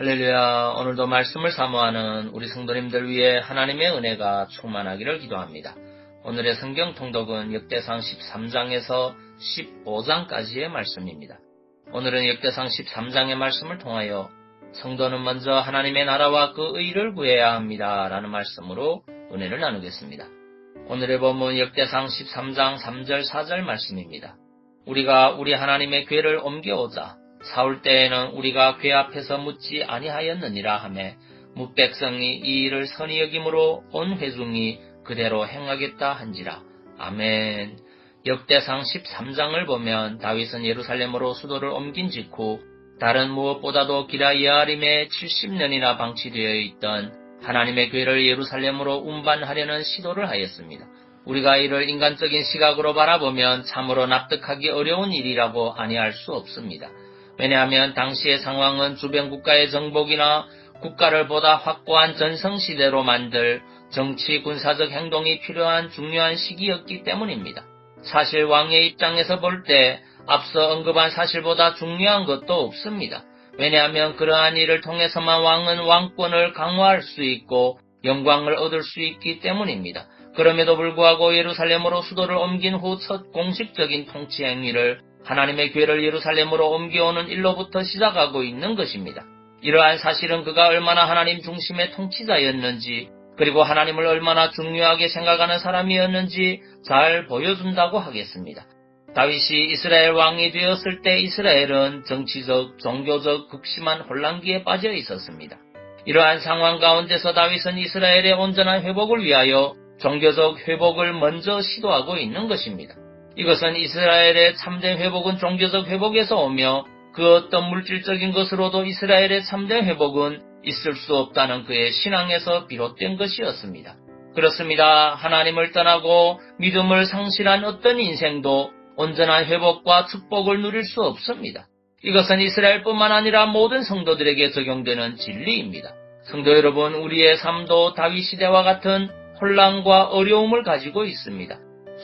할렐루야. 오늘도 말씀을 사모하는 우리 성도님들 위해 하나님의 은혜가 충만하기를 기도합니다. 오늘의 성경 통독은 역대상 13장에서 15장까지의 말씀입니다. 오늘은 역대상 13장의 말씀을 통하여 성도는 먼저 하나님의 나라와 그 의를 구해야 합니다 라는 말씀으로 은혜를 나누겠습니다. 오늘의 본문 역대상 13장 3절 4절 말씀입니다. 우리가 우리 하나님의 궤를 옮겨오자 사울 때에는 우리가 궤 앞에서 묻지 아니하였느니라 하매 뭇백성이 이 일을 선히 여김으로 온 회중이 그대로 행하겠다 한지라. 아멘. 역대상 13장을 보면 다윗은 예루살렘으로 수도를 옮긴 직후 다른 무엇보다도 기랴이아림에 70년이나 방치되어 있던 하나님의 궤를 예루살렘으로 운반하려는 시도를 하였습니다. 우리가 이를 인간적인 시각으로 바라보면 참으로 납득하기 어려운 일이라고 아니할 수 없습니다. 왜냐하면 당시의 상황은 주변 국가의 정복이나 국가를 보다 확고한 전성시대로 만들 정치 군사적 행동이 필요한 중요한 시기였기 때문입니다. 사실 왕의 입장에서 볼 때 앞서 언급한 사실보다 중요한 것도 없습니다. 왜냐하면 그러한 일을 통해서만 왕은 왕권을 강화할 수 있고 영광을 얻을 수 있기 때문입니다. 그럼에도 불구하고 예루살렘으로 수도를 옮긴 후 첫 공식적인 통치 행위를 하나님의 궤를 예루살렘으로 옮겨오는 일로부터 시작하고 있는 것입니다. 이러한 사실은 그가 얼마나 하나님 중심의 통치자였는지 그리고 하나님을 얼마나 중요하게 생각하는 사람이었는지 잘 보여준다고 하겠습니다. 다윗이 이스라엘 왕이 되었을 때 이스라엘은 정치적, 종교적 극심한 혼란기에 빠져 있었습니다. 이러한 상황 가운데서 다윗은 이스라엘의 온전한 회복을 위하여 종교적 회복을 먼저 시도하고 있는 것입니다. 이것은 이스라엘의 참된 회복은 종교적 회복에서 오며 그 어떤 물질적인 것으로도 이스라엘의 참된 회복은 있을 수 없다는 그의 신앙에서 비롯된 것이었습니다. 그렇습니다. 하나님을 떠나고 믿음을 상실한 어떤 인생도 온전한 회복과 축복을 누릴 수 없습니다. 이것은 이스라엘뿐만 아니라 모든 성도들에게 적용되는 진리입니다. 성도 여러분, 우리의 삶도 다윗 시대와 같은 혼란과 어려움을 가지고 있습니다.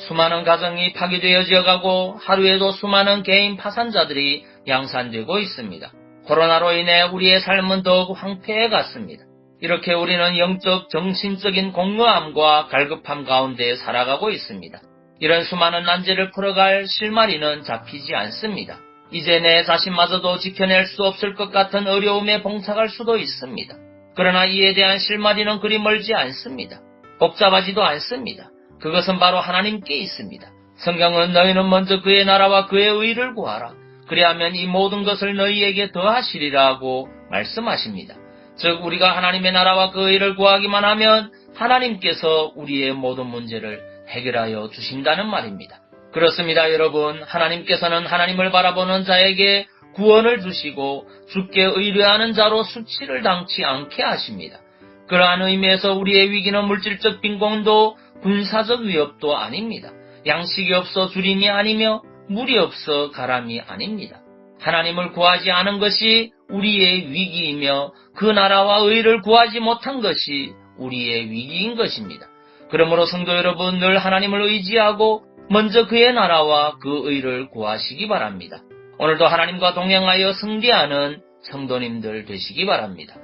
수많은 가정이 파괴되어져 가고 하루에도 수많은 개인 파산자들이 양산되고 있습니다. 코로나로 인해 우리의 삶은 더욱 황폐해 갔습니다. 이렇게 우리는 영적, 정신적인 공허함과 갈급함 가운데 살아가고 있습니다. 이런 수많은 난제를 풀어갈 실마리는 잡히지 않습니다. 이제 내 자신마저도 지켜낼 수 없을 것 같은 어려움에 봉착할 수도 있습니다. 그러나 이에 대한 실마리는 그리 멀지 않습니다. 복잡하지도 않습니다. 그것은 바로 하나님께 있습니다. 성경은 너희는 먼저 그의 나라와 그의 의를 구하라. 그리하면 이 모든 것을 너희에게 더하시리라고 말씀하십니다. 즉 우리가 하나님의 나라와 그 의를 구하기만 하면 하나님께서 우리의 모든 문제를 해결하여 주신다는 말입니다. 그렇습니다, 여러분. 하나님께서는 하나님을 바라보는 자에게 구원을 주시고 주께 의뢰하는 자로 수치를 당치 않게 하십니다. 그러한 의미에서 우리의 위기는 물질적 빈곤도 군사적 위협도 아닙니다. 양식이 없어 주림이 아니며 물이 없어 가람이 아닙니다. 하나님을 구하지 않은 것이 우리의 위기이며 그 나라와 의를 구하지 못한 것이 우리의 위기인 것입니다. 그러므로 성도 여러분, 늘 하나님을 의지하고 먼저 그의 나라와 그 의를 구하시기 바랍니다. 오늘도 하나님과 동행하여 승리하는 성도님들 되시기 바랍니다.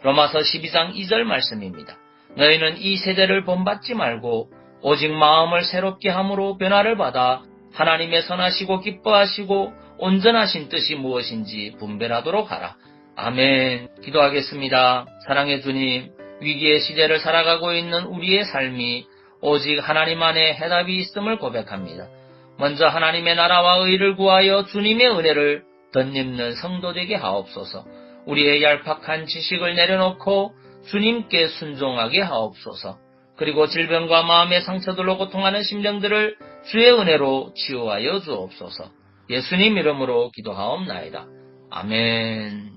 로마서 12장 2절 말씀입니다. 너희는 이 세대를 본받지 말고 오직 마음을 새롭게 함으로 변화를 받아 하나님의 선하시고 기뻐하시고 온전하신 뜻이 무엇인지 분별하도록 하라. 아멘. 기도하겠습니다. 사랑의 주님, 위기의 시대를 살아가고 있는 우리의 삶이 오직 하나님 안에 해답이 있음을 고백합니다. 먼저 하나님의 나라와 의를 구하여 주님의 은혜를 덧입는 성도 되게 하옵소서. 우리의 얄팍한 지식을 내려놓고 주님께 순종하게 하옵소서. 그리고 질병과 마음의 상처들로 고통하는 심령들을 주의 은혜로 치유하여 주옵소서. 예수님 이름으로 기도하옵나이다. 아멘.